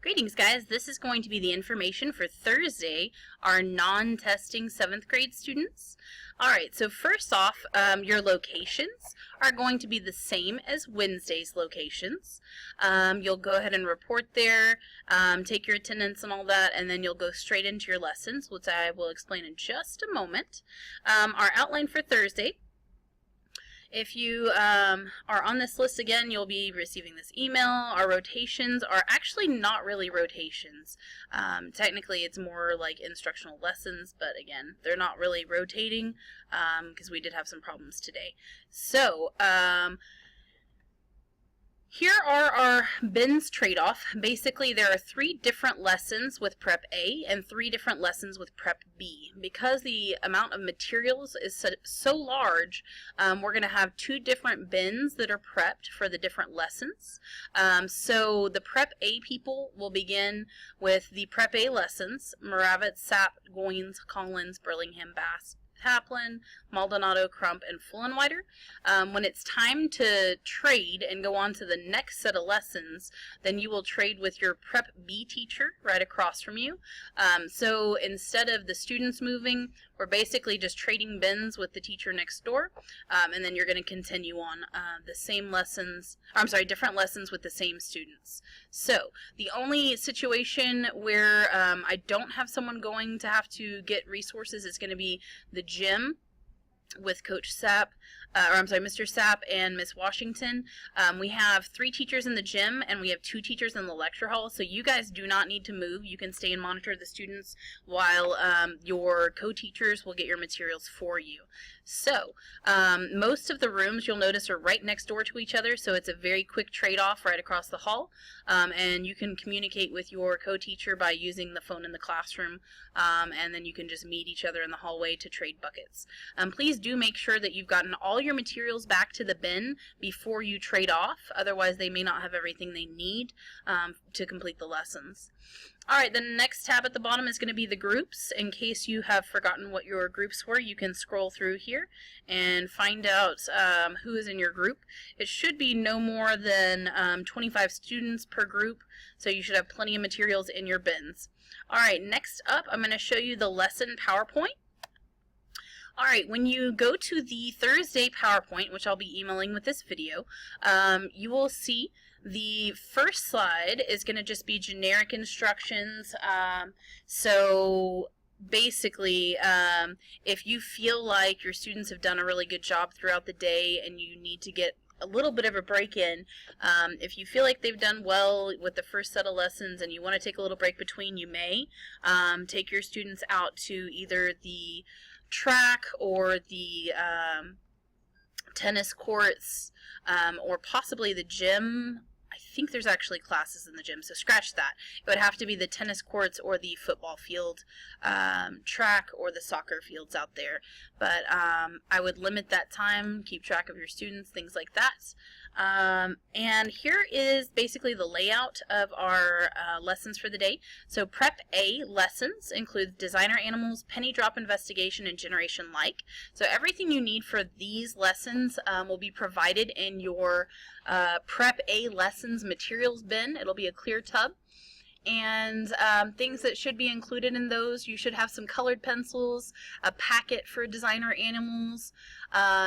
Greetings, guys. This is going to be the information for Thursday, our non-testing 7th grade students. Alright, so first off, your locations are going to be the same as Wednesday's locations. You'll go ahead and report there, take your attendance and all that, and then you'll go straight into your lessons, which I will explain in just a moment. Our outline for Thursday: if you are on this list again, you'll be receiving this email. Our rotations are actually not really rotations. Technically, it's more like instructional lessons, but again, they're not really rotating because we did have some problems today. So, here are our bins trade-off. Basically, there are 3 different lessons with Prep A and 3 different lessons with Prep B. Because the amount of materials is so large, we're going to have 2 different bins that are prepped for the different lessons. So the Prep A people will begin with the Prep A lessons: Moravec, Sapp, Goins, Collins, Burlingham, Bass, Taplin, Maldonado, Crump, and Fullenwider. When it's time to trade and go on to the next set of lessons, then you will trade with your Prep B teacher right across from you. So instead of the students moving, we're basically just trading bins with the teacher next door, and then you're going to continue on the same lessons, different lessons with the same students. So the only situation where I don't have someone going to have to get resources is going to be the gym with Coach Sapp, Mr. Sapp and Miss Washington. We have 3 teachers in the gym and we have 2 teachers in the lecture hall, so you guys do not need to move. You can stay and monitor the students while your co-teachers will get your materials for you. So, most of the rooms you'll notice are right next door to each other, so it's a very quick trade-off right across the hall, and you can communicate with your co-teacher by using the phone in the classroom, and then you can just meet each other in the hallway to trade buckets. Please do make sure that you've gotten all your materials back to the bin before you trade off, otherwise they may not have everything they need to complete the lessons. Alright, the next tab at the bottom is going to be the groups. In case you have forgotten what your groups were, you can scroll through here and find out who is in your group. It should be no more than 25 students per group, so you should have plenty of materials in your bins. Alright, next up I'm going to show you the lesson PowerPoint. Alright, when you go to the Thursday PowerPoint, which I'll be emailing with this video, you will see the first slide is going to just be generic instructions. So basically, if you feel like your students have done a really good job throughout the day and you need to get a little bit of a break in, if you feel like they've done well with the first set of lessons and you want to take a little break between, you may take your students out to either the track or the tennis courts, or possibly the gym. I think there's actually classes in the gym, so scratch that. It would have to be the tennis courts or the football field, track, or the soccer fields out there. But I would limit that time, keep track of your students, things like that. And here is basically the layout of our lessons for the day. So Prep A lessons include designer animals, penny drop investigation, and generation like. So everything you need for these lessons will be provided in your Prep A lessons materials bin. It'll be a clear tub. And things that should be included in those: you should have some colored pencils, a packet for designer animals,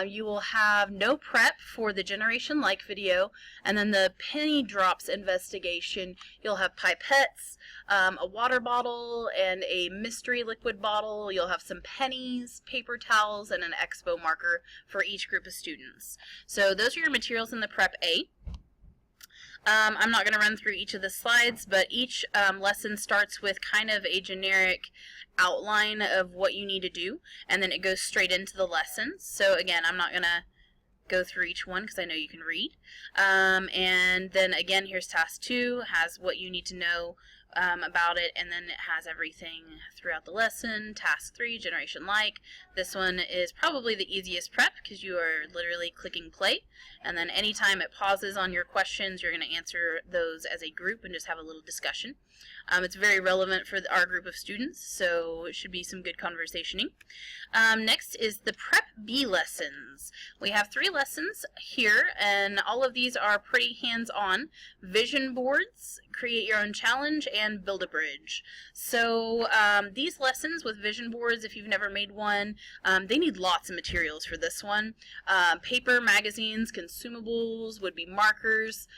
you will have no prep for the generation like video, and then the penny drops investigation, you'll have pipettes, a water bottle, and a mystery liquid bottle. You'll have some pennies, paper towels, and an expo marker for each group of students. So those are your materials in the Prep A. I'm not going to run through each of the slides, but each lesson starts with kind of a generic outline of what you need to do, and then it goes straight into the lessons. So again, I'm not going to go through each one because I know you can read. And then again, here's task 2, has what you need to know about it, and then it has everything throughout the lesson. Task 3, Generation Like. This one is probably the easiest prep because you are literally clicking play, and then anytime it pauses on your questions, you're going to answer those as a group and just have a little discussion. It's very relevant for our group of students, so it should be some good conversationing. Next is the Prep B lessons. We have 3 lessons here, and all of these are pretty hands-on. Vision boards, create your own challenge, and build a bridge. So these lessons with vision boards, if you've never made one, they need lots of materials for this one. Paper, magazines, consumables, would be markers.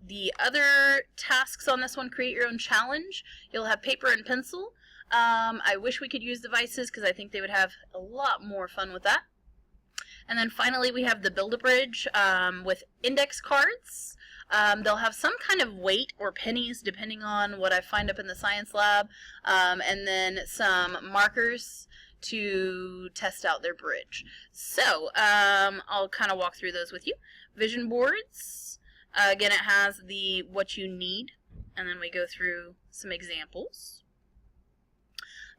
The other tasks on this one, create your own challenge, you'll have paper and pencil. I wish we could use devices because I think they would have a lot more fun with that. And then finally we have the Build-A-Bridge with index cards. They'll have some kind of weight or pennies depending on what I find up in the science lab, and then some markers to test out their bridge. So I'll kind of walk through those with you. Vision boards. Again, it has the what you need, and then we go through some examples.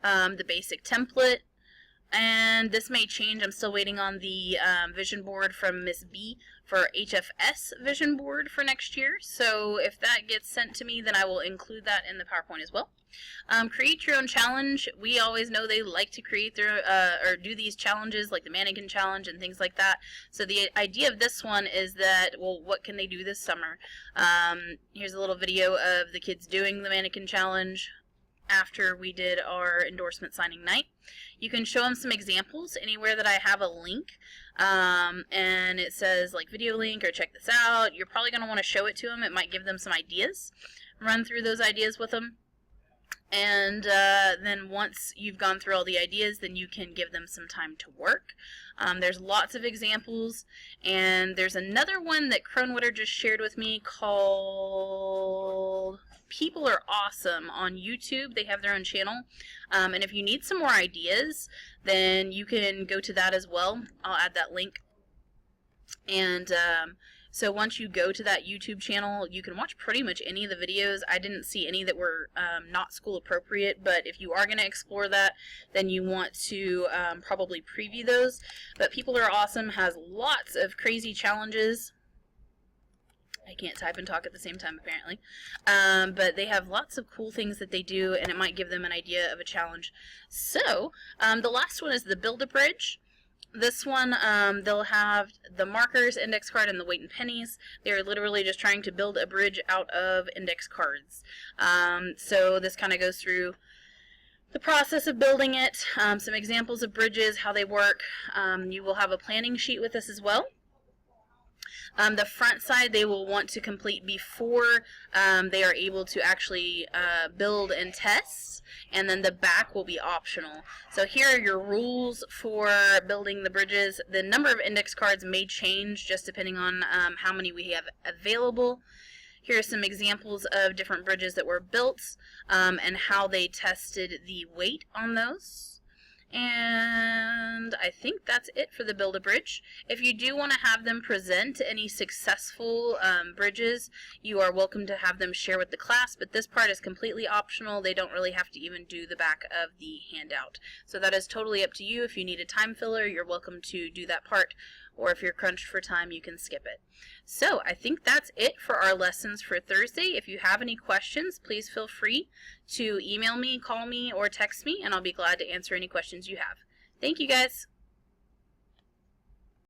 The basic template, and this may change. I'm still waiting on the vision board from Miss B for HFS vision board for next year, so if that gets sent to me, then I will include that in the PowerPoint as well. Create your own challenge. We always know they like to create their or do these challenges like the mannequin challenge and things like that. So the idea of this one is that, well, what can they do this summer? Here's a little video of the kids doing the mannequin challenge after we did our endorsement signing night. You can show them some examples anywhere that I have a link, and it says like video link or check this out. You're probably going to want to show it to them. It might give them some ideas. Run through those ideas with them. And then once you've gone through all the ideas, then you can give them some time to work. There's lots of examples, and there's another one that Kronwitter just shared with me called People Are Awesome on YouTube. They have their own channel, and if you need some more ideas, then you can go to that as well. I'll add that link. And so once you go to that YouTube channel, you can watch pretty much any of the videos. I didn't see any that were not school appropriate, but if you are going to explore that, then you want to probably preview those. But People Are Awesome has lots of crazy challenges. I can't type and talk at the same time, apparently. But they have lots of cool things that they do, and it might give them an idea of a challenge. So the last one is the Build-A-Bridge. This one, they'll have the markers, index card, and the weight and pennies. They're literally just trying to build a bridge out of index cards. So this kind of goes through the process of building it, some examples of bridges, how they work. You will have a planning sheet with this as well. The front side they will want to complete before they are able to actually build and test, and then the back will be optional. So here are your rules for building the bridges. The number of index cards may change just depending on how many we have available. Here are some examples of different bridges that were built and how they tested the weight on those. And I think that's it for the Build-A-Bridge. If you do want to have them present any successful bridges, you are welcome to have them share with the class, but this part is completely optional. They don't really have to even do the back of the handout. So that is totally up to you. If you need a time filler, you're welcome to do that part, or if you're crunched for time, you can skip it. So I think that's it for our lessons for Thursday. If you have any questions, please feel free to email me, call me, or text me, and I'll be glad to answer any questions you have. Thank you, guys.